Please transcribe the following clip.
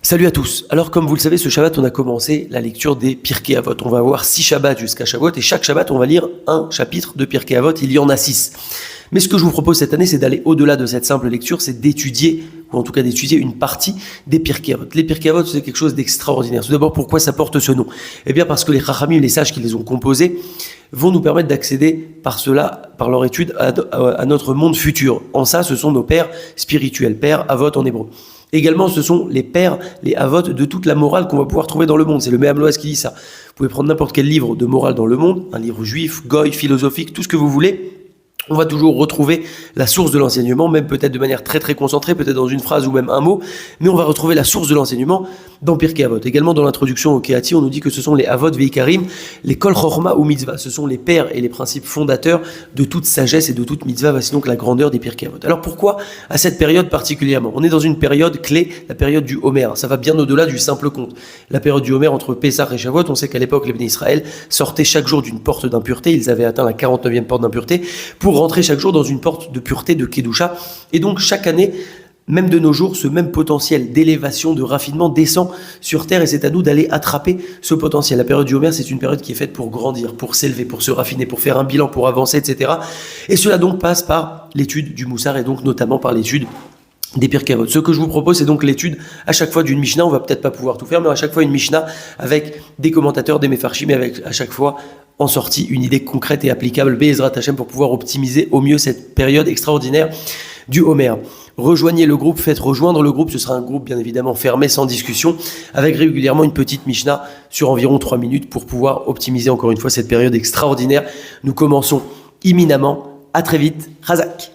Salut à tous. Alors comme vous le savez, ce Shabbat, on a commencé la lecture des Pirkei Avot. On va avoir 6 Shabbats jusqu'à Shavuot et chaque Shabbat, on va lire un chapitre de Pirkei Avot. Il y en a 6. Mais ce que je vous propose cette année, c'est d'aller au-delà de cette simple lecture, c'est d'étudier, ou en tout cas d'étudier une partie des Pirkei Avot. Les Pirkei Avot, c'est quelque chose d'extraordinaire. Tout d'abord, pourquoi ça porte ce nom? Eh bien parce que les Chachamim, les sages qui les ont composés, vont nous permettre d'accéder par cela, par leur étude, à notre monde futur. En ça, ce sont nos pères spirituels, pères Avot en hébreu. Également, ce sont les pères, les avot de toute la morale qu'on va pouvoir trouver dans le monde. C'est le Me'am Loaz qui dit ça. Vous pouvez prendre n'importe quel livre de morale dans le monde, un livre juif, goy, philosophique, tout ce que vous voulez. On va toujours retrouver la source de l'enseignement, même peut-être de manière très très concentrée, peut-être dans une phrase ou même un mot, mais on va retrouver la source de l'enseignement dans Pirkei Avot. Également dans l'introduction au Keati, on nous dit que ce sont les Avot Veikarim, les Kol Chorma ou Mitzvah. Ce sont les pères et les principes fondateurs de toute sagesse et de toute mitzvah. Voici donc la grandeur des Pirkei Avot. Alors pourquoi à cette période particulièrement? On est dans une période clé, la période du Homer. Ça va bien au-delà du simple conte. La période du Homer entre Pessah et Shavuot, on sait qu'à l'époque, les Béné Israël sortaient chaque jour d'une porte d'impureté. Ils avaient atteint la 49e porte d'impureté pour rentrer chaque jour dans une porte de pureté, de Kedusha. Et donc chaque année, même de nos jours, ce même potentiel d'élévation, de raffinement descend sur Terre et c'est à nous d'aller attraper ce potentiel. La période du Homer, c'est une période qui est faite pour grandir, pour s'élever, pour se raffiner, pour faire un bilan, pour avancer, etc. Et cela donc passe par l'étude du Moussar et donc notamment par l'étude des Pirkei Avot. Ce que je vous propose, c'est donc l'étude à chaque fois d'une Mishnah. On va peut-être pas pouvoir tout faire, mais à chaque fois une Mishnah avec des commentateurs, des Mefarshim, et avec à chaque fois en sortie une idée concrète et applicable, Be'ezrat Hashem, pour pouvoir optimiser au mieux cette période extraordinaire du Homer. Rejoignez le groupe, faites rejoindre le groupe, ce sera un groupe bien évidemment fermé, sans discussion, avec régulièrement une petite Mishnah sur environ 3 minutes pour pouvoir optimiser encore une fois cette période extraordinaire. Nous commençons imminemment. À très vite. Chazak.